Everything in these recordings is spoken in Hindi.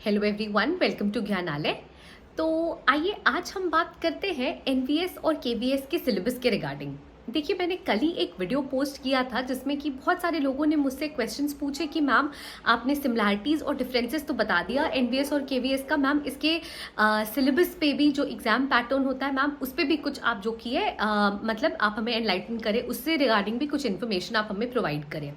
Hello everyone, welcome to Gyanalay. तो आइए आज हम बात करते हैं एनवीएस और केवीएस के सिलेबस के रिगार्डिंग। देखिए, मैंने कल ही एक वीडियो पोस्ट किया था जिसमें कि बहुत सारे लोगों ने मुझसे क्वेश्चंस पूछे कि मैम आपने सिमिलैरिटीज़ और डिफरेंसेस तो बता दिया एनवीएस और केवीएस का, मैम इसके सिलेबस पे भी जो एग्जाम पैटर्न होता है मैम उस पर भी कुछ आप जो किए मतलब आप हमें एनलाइटन करें, उससे रिगार्डिंग भी कुछ इन्फॉर्मेशन आप हमें प्रोवाइड करें।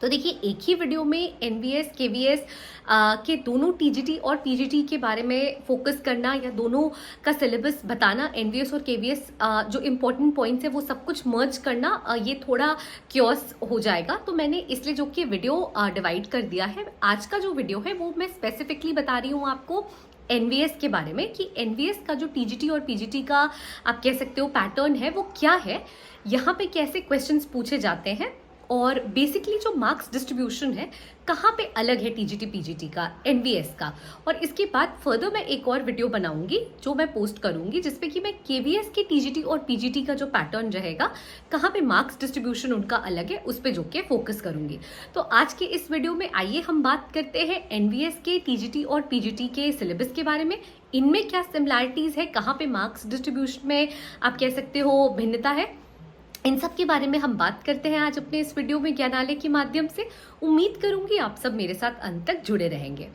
तो देखिए, एक ही वीडियो में एनवीएस केवीएस के दोनों टीजीटी और पीजीटी के बारे में फोकस करना या दोनों का सिलेबस बताना, एनवीएस और केवीएस जो इम्पोर्टेंट पॉइंट्स है वो सब कुछ मर्ज करना, ये थोड़ा क्योस हो जाएगा। तो मैंने इसलिए जो कि वीडियो डिवाइड कर दिया है। आज का जो वीडियो है वो मैं स्पेसिफिकली बता रही हूँ आपको एनवीएस के बारे में कि एनवीएस का जो टीजीटी और पीजीटी का आप कह सकते हो पैटर्न है वो क्या है, यहाँ पे कैसे क्वेश्चंस पूछे जाते हैं और बेसिकली जो मार्क्स डिस्ट्रीब्यूशन है कहाँ पे अलग है टीजीटी पीजीटी का, एनवीएस का। और इसके बाद फर्दर मैं एक और वीडियो बनाऊंगी जो मैं पोस्ट करूंगी जिसपे कि मैं केवीएस के टीजीटी और पीजीटी का जो पैटर्न रहेगा, कहाँ पे मार्क्स डिस्ट्रीब्यूशन उनका अलग है, उस पे जो के फोकस करूंगी। तो आज के इस वीडियो में आइए हम बात करते हैं एनवीएस के टीजीटी और पीजीटी के सिलेबस के बारे में। इनमें क्या सिमिलैरिटीज है, कहाँ पे मार्क्स डिस्ट्रीब्यूशन में आप कह सकते हो भिन्नता है, इन सब के बारे में हम बात करते हैं आज अपने इस वीडियो में ज्ञानालय के माध्यम से। उम्मीद करूंगी आप सब मेरे साथ अंत तक जुड़े रहेंगे।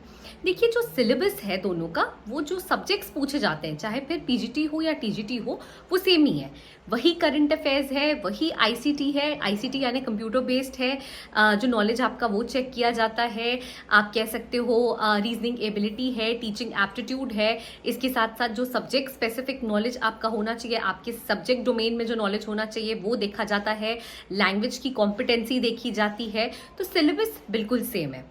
देखिए, जो सिलेबस है दोनों का, वो जो सब्जेक्ट्स पूछे जाते हैं चाहे फिर पीजीटी हो या टीजीटी हो, वो सेम ही है। वही करंट अफेयर्स है, वही आईसीटी है, आईसीटी यानी कंप्यूटर बेस्ड है। जो नॉलेज आपका वो चेक किया जाता है। आप कह सकते हो रीजनिंग एबिलिटी है, टीचिंग एप्टीट्यूड है। इसके साथ साथ जो सब्जेक्ट स्पेसिफिक नॉलेज आपका होना चाहिए, आपके सब्जेक्ट डोमेन में जो नॉलेज होना चाहिए वो देखा जाता है। लैंग्वेज की कॉम्पिटेंसी देखी जाती है। तो सिलेबस बिल्कुल सेम है।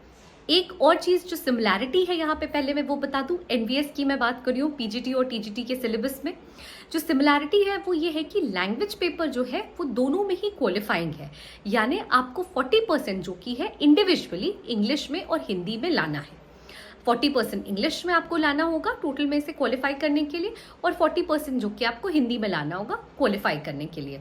एक और चीज जो सिमिलैरिटी है यहाँ पे पहले मैं वो बता दूं, एनवीएस की मैं बात कर रही हूँ पीजीटी और टीजीटी के सिलेबस में। जो सिमिलैरिटी है वो ये है कि लैंग्वेज पेपर जो है वो दोनों में ही क्वालिफाइंग है, यानी आपको 40% जो की है इंडिविजुअली इंग्लिश में और हिंदी में लाना है। 40% इंग्लिश में आपको लाना होगा टोटल में से क्वालिफाई करने के लिए, और 40% जो कि आपको हिंदी में लाना होगा क्वालिफाई करने के लिए।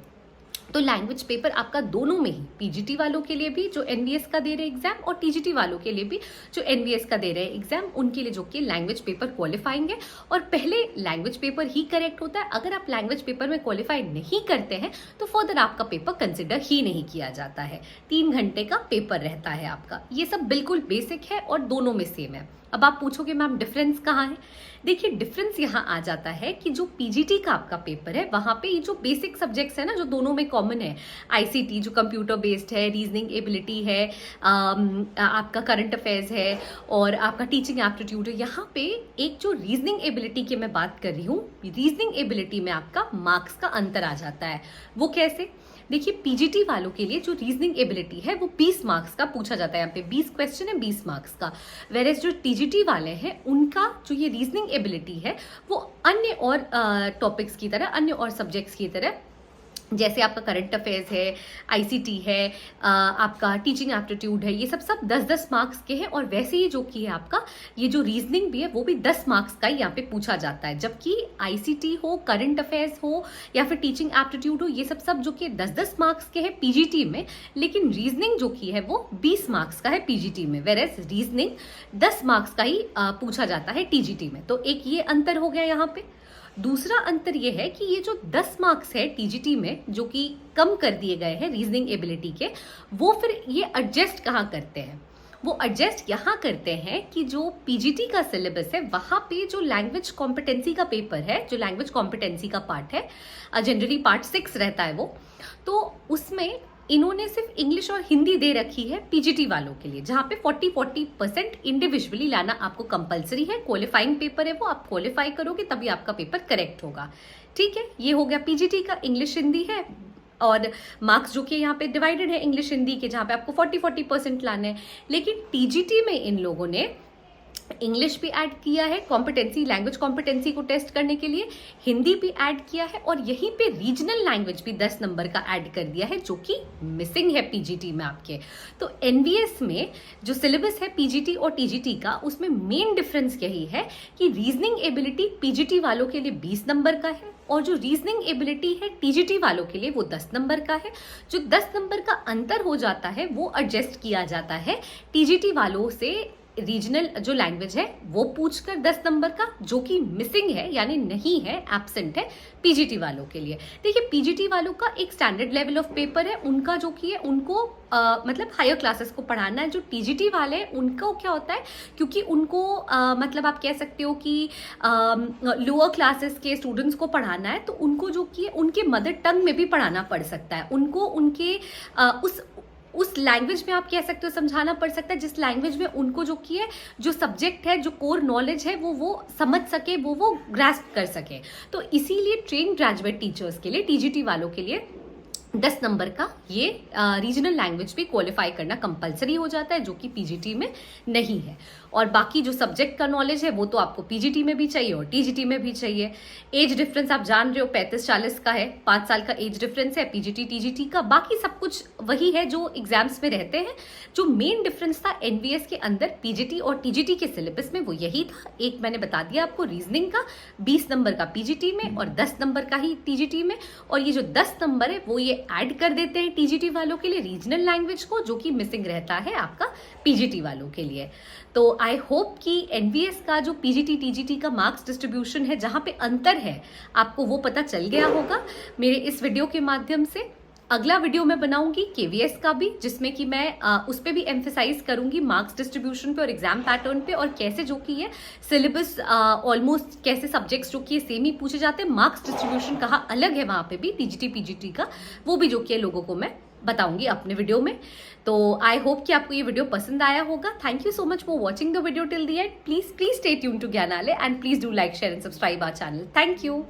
तो लैंग्वेज पेपर आपका दोनों में ही, पीजीटी वालों के लिए भी जो एनवीएस का दे रहे एग्जाम और टीजीटी वालों के लिए भी जो एनवीएस का दे रहे एग्जाम, उनके लिए जो कि लैंग्वेज पेपर क्वालिफाइंग है। और पहले लैंग्वेज पेपर ही करेक्ट होता है। अगर आप लैंग्वेज पेपर में क्वालिफाई नहीं करते हैं तो फर्दर आपका पेपर कंसिडर ही नहीं किया जाता है। 3 घंटे का पेपर रहता है आपका। ये सब बिल्कुल बेसिक है और दोनों में सेम है। अब आप पूछोगे मैम डिफरेंस कहाँ है? देखिए, डिफरेंस यहाँ आ जाता है कि जो पीजीटी का आपका पेपर है वहां पे ये जो बेसिक सब्जेक्ट्स है ना, जो दोनों में कॉमन है, आईसीटी जो कंप्यूटर बेस्ड है, रीजनिंग एबिलिटी है, आपका करंट अफेयर्स है और आपका टीचिंग एप्टीट्यूड है। यहाँ पे एक जो रीजनिंग एबिलिटी की मैं बात कर रही हूँ, रीजनिंग एबिलिटी में आपका मार्क्स का अंतर आ जाता है। वो कैसे? देखिए, पीजीटी वालों के लिए जो रीजनिंग एबिलिटी है वो 20 मार्क्स का पूछा जाता है। यहाँ पे 20 क्वेश्चन है 20 मार्क्स का। वेरेज जो टीजीटी वाले हैं उनका जो ये रीजनिंग एबिलिटी है वो अन्य और टॉपिक्स की तरह, अन्य और सब्जेक्ट्स की तरह, जैसे आपका करंट अफेयर्स है, आईसीटी है, आपका टीचिंग एप्टीट्यूड है, ये सब 10-10 मार्क्स के हैं। और वैसे ही जो कि है आपका ये जो रीजनिंग भी है वो भी 10 मार्क्स का ही यहाँ पे पूछा जाता है। जबकि आईसीटी हो, करंट अफेयर्स हो या फिर टीचिंग एप्टीट्यूड हो, ये सब जो कि 10-10 मार्क्स के हैं पीजीटी में, लेकिन रीजनिंग जो की है वो 20 मार्क्स का है पीजीटी में। वेरेज रीजनिंग 10 मार्क्स का ही पूछा जाता है टीजीटी में। तो एक ये अंतर हो गया यहाँ पे। दूसरा अंतर यह है कि ये जो 10 मार्क्स है टीजीटी में जो कि कम कर दिए गए हैं रीजनिंग एबिलिटी के, वो फिर ये एडजस्ट कहाँ करते हैं? वो एडजस्ट यहाँ करते हैं कि जो पीजीटी का सिलेबस है वहां पे जो लैंग्वेज कॉम्पिटेंसी का पेपर है, जो लैंग्वेज कॉम्पिटेंसी का पार्ट है, जनरली पार्ट 6 रहता है वो, तो उसमें इन्होंने सिर्फ इंग्लिश और हिंदी दे रखी है पीजीटी वालों के लिए, जहां पे 40% इंडिविजुअली लाना आपको कंपलसरी है। क्वालिफाइंग पेपर है वो, आप क्वालिफाई करोगे तभी आपका पेपर करेक्ट होगा। ठीक है, ये हो गया पीजीटी का। इंग्लिश हिंदी है और मार्क्स जो कि यहाँ पे डिवाइडेड है इंग्लिश हिंदी के, जहां पे आपको 40% लाना है। लेकिन टीजीटी में इन लोगों ने इंग्लिश भी ऐड किया है कॉम्पिटेंसी, लैंग्वेज कॉम्पिटेंसी को टेस्ट करने के लिए, हिंदी भी ऐड किया है और यहीं पे रीजनल लैंग्वेज भी 10 नंबर का ऐड कर दिया है जो कि मिसिंग है पीजीटी में आपके। तो एनवीएस में जो सिलेबस है पीजीटी और टीजीटी का, उसमें मेन डिफरेंस यही है कि रीजनिंग एबिलिटी पीजीटी वालों के लिए 20 नंबर का है और जो रीजनिंग एबिलिटी है टीजीटी वालों के लिए वो 10 नंबर का है। जो 10 नंबर का अंतर हो जाता है वो एडजस्ट किया जाता है टीजीटी वालों से रीजनल जो लैंग्वेज है वो पूछकर 10 नंबर का, जो कि मिसिंग है यानी नहीं है, एब्सेंट है पीजीटी वालों के लिए। देखिए पीजीटी वालों का एक स्टैंडर्ड लेवल ऑफ पेपर है, उनका जो कि है उनको मतलब हायर क्लासेस को पढ़ाना है। जो टीजीटी वाले हैं उनको क्या होता है, क्योंकि उनको मतलब आप कह सकते हो कि लोअर क्लासेस के स्टूडेंट्स को पढ़ाना है, तो उनको जो कि उनके मदर टंग में भी पढ़ाना पड़ सकता है, उनको उनके उस लैंग्वेज में आप कह सकते हो समझाना पड़ सकता है जिस लैंग्वेज में उनको जो कि है जो सब्जेक्ट है, जो कोर नॉलेज है वो समझ सके, वो ग्रास्प कर सके। तो इसीलिए ट्रेन ग्रेजुएट टीचर्स के लिए, टीजीटी वालों के लिए 10 नंबर का ये रीजनल लैंग्वेज भी क्वालिफाई करना कंपलसरी हो जाता है, जो कि पीजीटी में नहीं है। और बाकी जो सब्जेक्ट का नॉलेज है वो तो आपको पीजीटी में भी चाहिए और टीजीटी में भी चाहिए। एज डिफरेंस आप जान रहे हो 35-40 का है, 5 साल का एज डिफरेंस है पीजीटी टीजीटी का। बाकी सब कुछ वही है जो एग्जाम्स में रहते हैं। जो मेन डिफरेंस था एनवीएस के अंदर पीजीटी और टीजीटी के सिलेबस में वो यही था। एक मैंने बता दिया आपको रीजनिंग का 20 नंबर का पीजीटी में और 10 नंबर का ही टीजीटी में, और ये जो 10 नंबर है वो ये ऐड कर देते हैं टीजीटी वालों के लिए रीजनल लैंग्वेज को, जो कि मिसिंग रहता है आपका पीजीटी वालों के लिए। तो आई होप कि एनवीएस का जो पीजीटी टीजीटी का मार्क्स डिस्ट्रीब्यूशन है, जहां पे अंतर है, आपको वो पता चल गया होगा मेरे इस वीडियो के माध्यम से। अगला वीडियो मैं बनाऊंगी केवीएस का भी, जिसमें कि मैं उस पर भी एम्फेसाइज करूंगी मार्क्स डिस्ट्रीब्यूशन पे और एग्जाम पैटर्न पे, और कैसे जो कि है सिलेबस ऑलमोस्ट कैसे सब्जेक्ट्स जो कि सेम ही पूछे जाते हैं, मार्क्स डिस्ट्रीब्यूशन कहाँ अलग है वहां पे भी टीजीटी पीजीटी का, वो भी जो कि लोगों को मैं बताऊंगी अपने वीडियो में। तो आई होप कि आपको ये वीडियो पसंद आया होगा। Thank you so much for watching the video till the end. Please stay tune to Gyanalay and please do like share and subscribe our channel. Thank you.